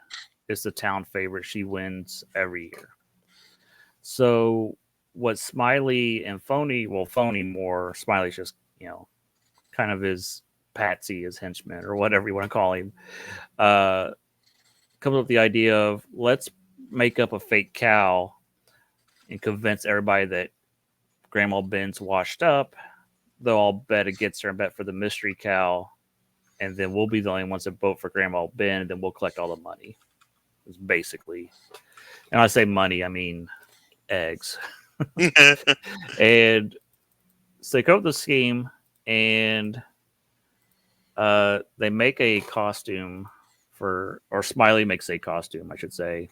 is the town favorite. She wins every year. So what Smiley and Phony, well, Phony more, Smiley's just, kind of his patsy, his henchman, or whatever you want to call him, uh, comes up with the idea of let's make up a fake cow and convince everybody that Grandma Ben's washed up. They'll all bet against her and bet for the mystery cow, and then we'll be the only ones that vote for Grandma Ben, and then we'll collect all the money. It's basically, and when I say money, I mean eggs. And so they come up with the scheme, and they make a costume or Smiley makes a costume, I should say,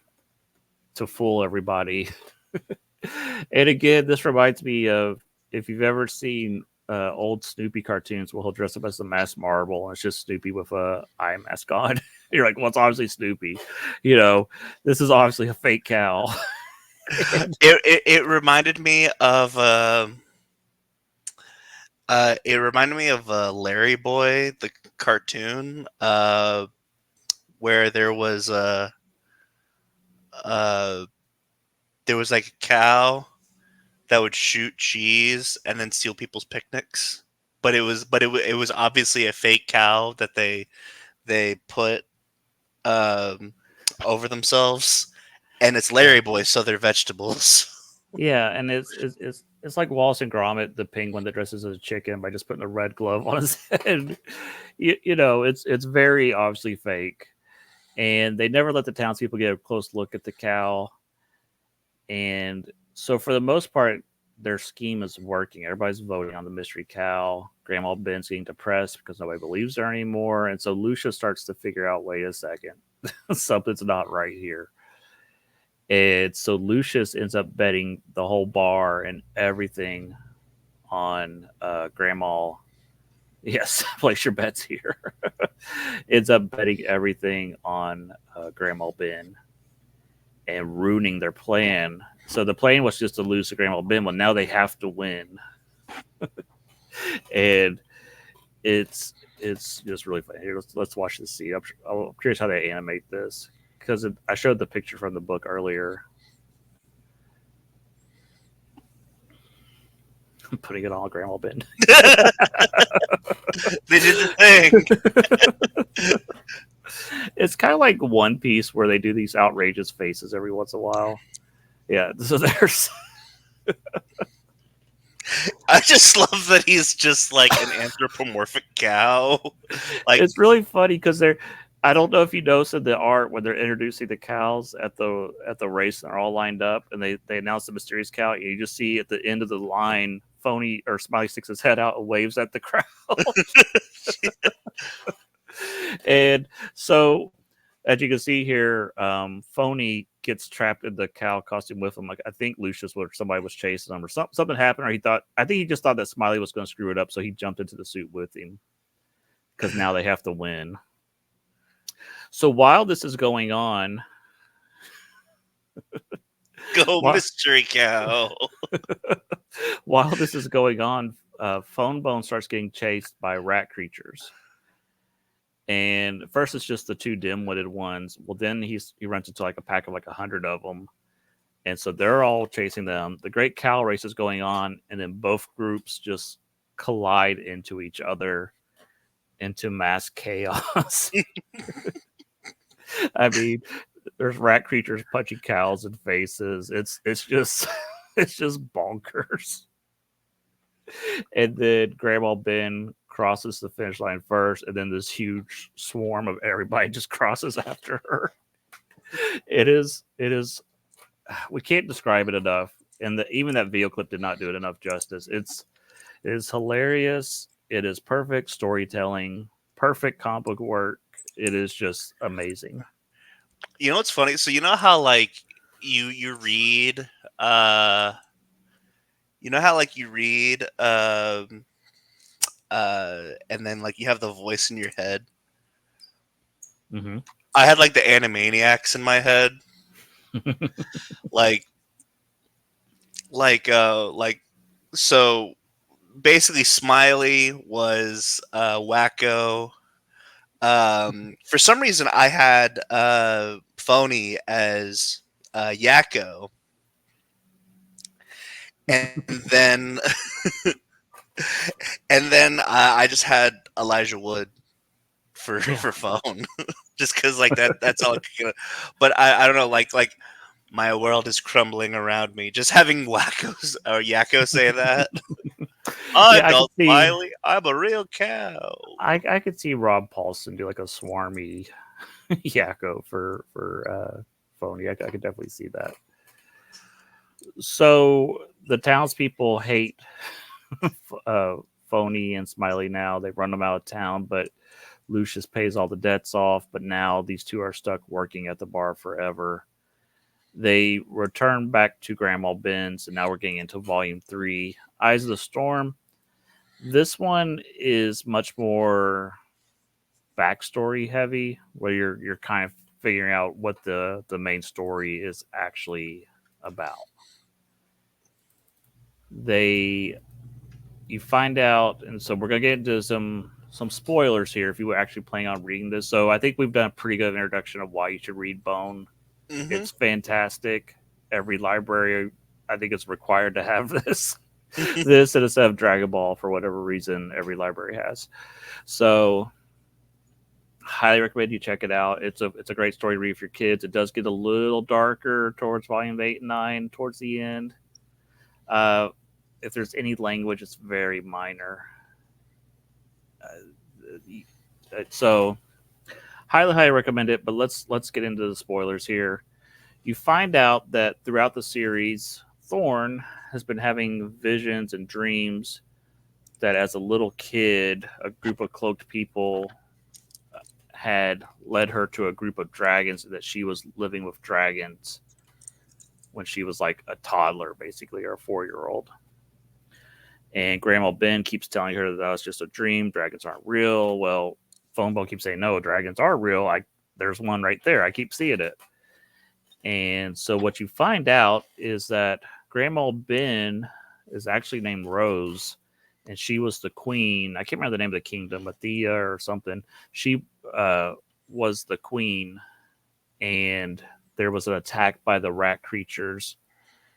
to fool everybody. And again, this reminds me of if you've ever seen old Snoopy cartoons where he'll dress up as the masked marble and it's just Snoopy with a eye mask on. You're like, well, it's obviously Snoopy. This is obviously a fake cow. And
It reminded me of Larry Boy, the cartoon, where uh, there was like a cow that would shoot cheese and then steal people's picnics. It was obviously a fake cow that they put um, over themselves, and it's
yeah,
Larry Boy, so they're vegetables.
yeah, and it's like Wallace and Gromit, the penguin that dresses as a chicken by just putting a red glove on his head. It's very obviously fake, and they never let the townspeople get a close look at the cow. And so, for the most part, their scheme is working. Everybody's voting on the mystery cow. Grandma Ben's getting depressed because nobody believes her anymore. And so Lucia starts to figure out, wait a second, something's not right here. And so Lucius ends up betting the whole bar and everything on Grandma. Yes, place your bets here. Ends up betting everything on Grandma Ben and ruining their plan. So the plan was just to lose to Grandma Ben. Well, now they have to win, and it's just really funny. Here, let's watch this scene. I'm curious how they animate this because I showed the picture from the book earlier. I'm putting it on Grandma Ben.
They did the thing.
It's kind of like One Piece where they do these outrageous faces every once in a while. Yeah, so there's
I just love that he's just like an anthropomorphic cow. Like,
it's really funny because they're. I don't know if you noticed in the art when they're introducing the cows at the race and they're all lined up and they announce the mysterious cow. And you just see at the end of the line, Phony or Smiley sticks his head out and waves at the crowd. And so, as you can see here, Phony gets trapped in the cow costume with him. Like I think Lucius or somebody was chasing him, or something happened, or he thought. I think he just thought that Smiley was going to screw it up, so he jumped into the suit with him because now they have to win. So while this is going on,
go
while,
mystery cow.
while this is going on, Phone Bone starts getting chased by rat creatures. And first, it's just the two dim-witted ones. Well, then he runs into like a pack of like 100 of them, and so they're all chasing them. The Great Cow Race is going on, and then both groups just collide into each other into mass chaos. I mean, there's rat creatures punching cows in faces. It's just it's just bonkers. And then Grandma Ben crosses the finish line first, and then this huge swarm of everybody just crosses after her. It is we can't describe it enough. And even that video clip did not do it enough justice. It is hilarious. It is perfect storytelling, perfect comic book work. It is just amazing.
You know what's funny? So you know how like you read you know how like you read and then like you have the voice in your head.
Mm-hmm.
I had like the Animaniacs in my head, like like so basically Smiley was for some reason I had Phony as Yakko, and then I just had Elijah Wood for
Yeah,
for phone, just because like that's all. But I don't know, like my world is crumbling around me. Just having Wackos or Yakko say that.
yeah.
I'm
I could
not
see.
Smiley. I'm a real cow.
I could see Rob Paulson do like a swarmy Yakko for phony. I could definitely see that. So the townspeople hate uh, phony and Smiley now. They run them out of town, but Lucius pays all the debts off. But now these two are stuck working at the bar forever. They return back to Grandma Ben's, and now we're getting into Volume 3, Eyes of the Storm. This one is much more backstory heavy, where you're kind of figuring out what the main story is actually about. They You find out, and so we're gonna get into some spoilers here if you were actually planning on reading this. So I think we've done a pretty good introduction of why you should read Bone.
Hmm.
It's fantastic. Every library, I think, is required to have this. This instead of Dragon Ball for whatever reason every library has. So highly recommend you check it out. It's a great story to read for your kids. It does get a little darker towards volume 8 and 9 towards the end. Uh, if there's any language, it's very minor. So highly recommend it. But let's get into the spoilers here. You find out that throughout the series, Thorn has been having visions and dreams that as a little kid, a group of cloaked people had led her to a group of dragons, that she was living with dragons when she was like a toddler, basically, or a 4 year old. And Grandma Ben keeps telling her that was just a dream. Dragons aren't real. Well, Phone Bone keeps saying, no, dragons are real. There's one right there. I keep seeing it. And so what you find out is that Grandma Ben is actually named Rose, and she was the queen. I can't remember the name of the kingdom, Athea or something. She uh, was the queen, and there was an attack by the rat creatures,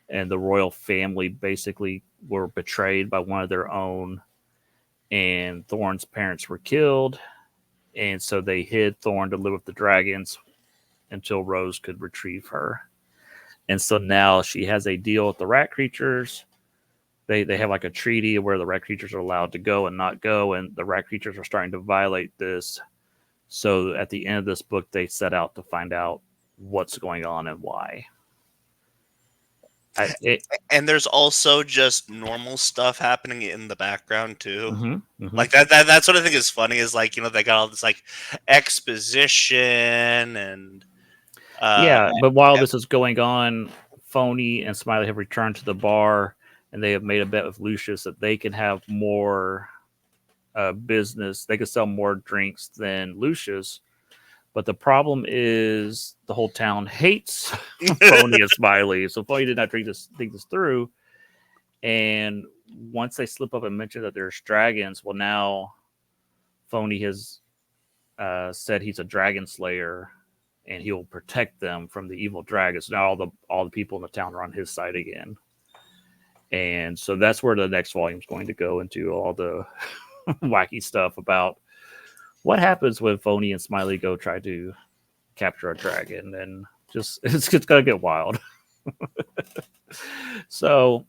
and the royal family basically were betrayed by one of their own, and Thorn's parents were killed, and so they hid Thorn to live with the dragons until Rose could retrieve her. And so now she has a deal with the rat creatures. They have like a treaty where the rat creatures are allowed to go and not go, and the rat creatures are starting to violate this. So at the end of this book, they set out to find out what's going on and why. I, it,
And there's also just normal stuff happening in the background too.
mm-hmm, mm-hmm.
Like that's what I think is funny is like, they got all this like exposition and uh
Yeah, but while this is going on, Phony and Smiley have returned to the bar, and they have made a bet with Lucius that they can have more business. They can sell more drinks than Lucius. But the problem is the whole town hates Phony and Smiley. So Phony did not think this through. And once they slip up and mention that there's dragons, well, now Phony has said he's a dragon slayer, and he will protect them from the evil dragons. Now all the people in the town are on his side again, and so that's where the next volume is going to go into all the wacky stuff about what happens when Phony and Smiley go try to capture a dragon, and just it's gonna get wild. So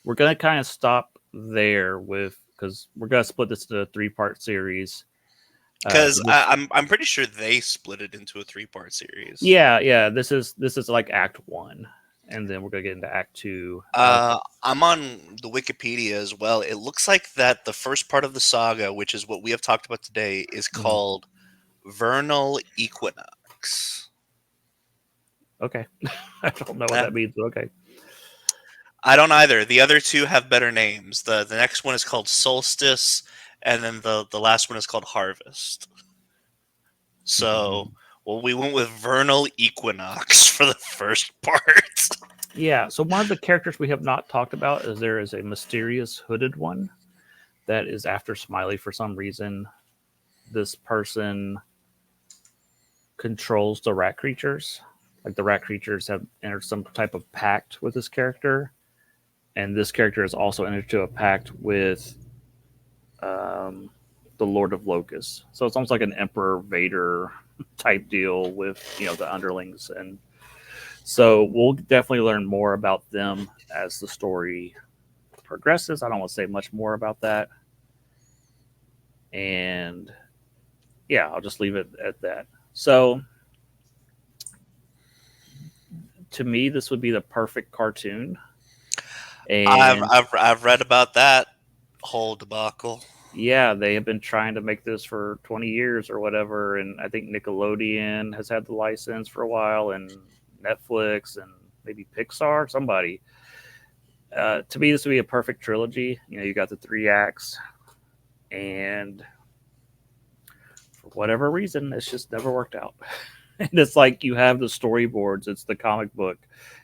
we're gonna kind of stop there with, because we're gonna split this into a 3 part series. So
because
this,
I'm pretty sure they split it into a 3-part series.
yeah, this is like Act 1, and then we're gonna get into Act 2.
I'm on the Wikipedia as well. It looks like that the first part of the saga, which is what we have talked about today, is
Mhm.
called Vernal Equinox.
Okay, I don't know what
Yeah.
that means. But okay.
I don't either. The other two have better names. The next one is called Solstice, and then the last one is called Harvest. So, well, we went with Vernal Equinox for the first part.
Yeah. So one of the characters we have not talked about is there is a mysterious hooded one that is after Smiley for some reason. This person controls the rat creatures. Like the rat creatures have entered some type of pact with this character, and this character has also entered into a pact with um, the Lord of Locusts. So it's almost like an Emperor Vader type deal with the underlings, and so we'll definitely learn more about them as the story progresses. I don't want to say much more about that, and yeah, I'll just leave it at that. So to me, this would be the perfect cartoon, and
I've read about that whole debacle.
yeah, they have been trying to make this for 20 years or whatever, and I think Nickelodeon has had the license for a while, and Netflix, and maybe Pixar, somebody. To me, this would be a perfect trilogy. You got the three acts, and for whatever reason, it's just never worked out. And it's like you have the storyboards, it's the comic book.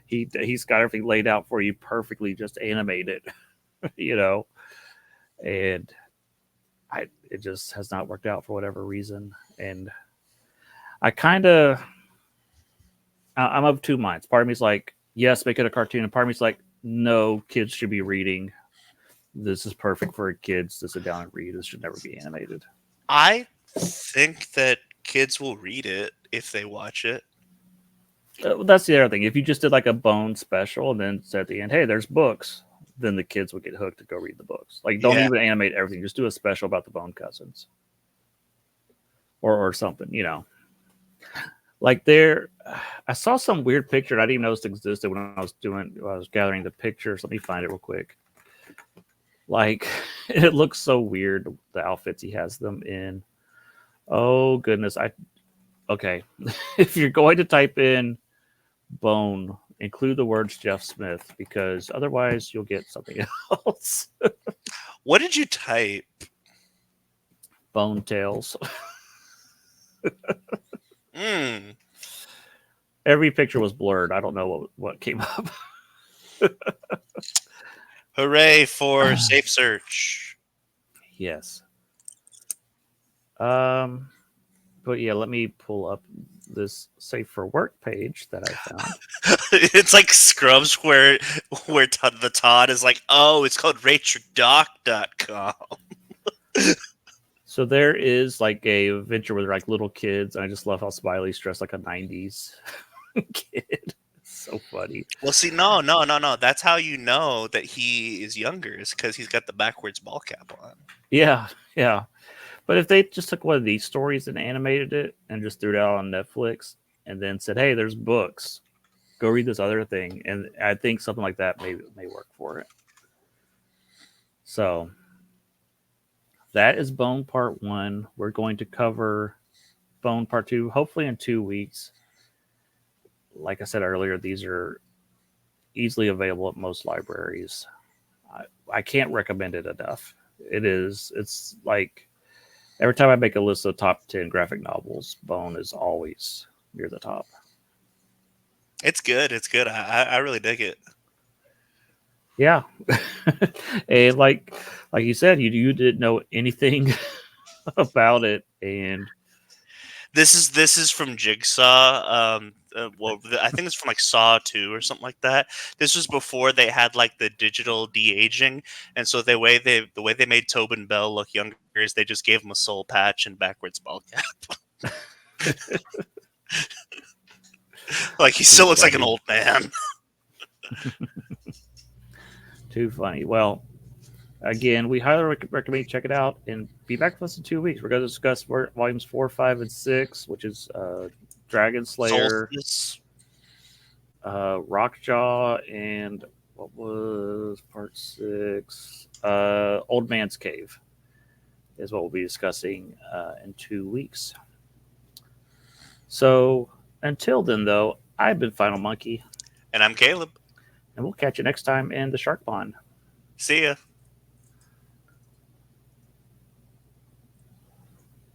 He's got everything laid out for you perfectly, just animate it, you know, and it just has not worked out for whatever reason. And I kind of I'm of two minds. Part of me's like, yes, make it a cartoon, and part of me's like, no, kids should be reading. This is perfect for kids to sit down and read. This should never be animated.
I think that kids will read it if they watch it.
That's the other thing. If you just did like a Bone special and then said at the end, "Hey, there's books," then the kids would get hooked to go read the books. Like, don't
Yeah,
even animate everything. Just do a special about the Bone cousins, or something. Like there, I saw some weird picture. I didn't even know this existed when I was gathering the pictures. Let me find it real quick. Like, it looks so weird, the outfits he has them in. Oh goodness, I okay. If you're going to type in Bone, include the words Jeff Smith, because otherwise you'll get something else.
what did you type?
Bone tails.
Mm,
Every picture was blurred. I don't know what came up.
hooray for safe search.
Yes. Um, but yeah, let me pull up this Safe for Work page that I found.
It's like Scrubs where the Todd is like, oh, it's called rateyourdoc.com.
So there is like a adventure where they're like little kids. And I just love how Smiley's dressed like a '90s kid. So funny.
Well, see, no. That's how you know that he is younger, is because he's got the backwards ball cap on.
Yeah, yeah. But if they just took one of these stories and animated it and just threw it out on Netflix and then said, "Hey, there's books. Go read this other thing," and I think something like that may work for it. So that is Bone Part One. We're going to cover Bone Part Two, hopefully in 2 weeks. Like I said earlier, these are easily available at most libraries. I can't recommend it enough. It's like every time I make a list of top 10 graphic novels, Bone is always near the top.
It's good. It's good. I really dig it.
Yeah. And like you said, you didn't know anything about it, and
This is from Jigsaw. Well, I think it's from like Saw 2 or something like that. This was before they had like the digital de aging, and so the way they made Tobin Bell look younger is they just gave him a soul patch and backwards ball cap. Like he
too
still looks like an
funny.
old man.
Too funny. Well, again, we highly recommend you check it out and be back with us in 2 weeks. We're going to discuss volumes 4, 5, and 6, which is Dragon Slayer,
Solstice.
Rockjaw, and what was part 6? Old Man's Cave is what we'll be discussing in 2 weeks. So until then, though, I've been Final Monkey,
And I'm Caleb.
and we'll catch you next time in the Shark Pond.
See ya.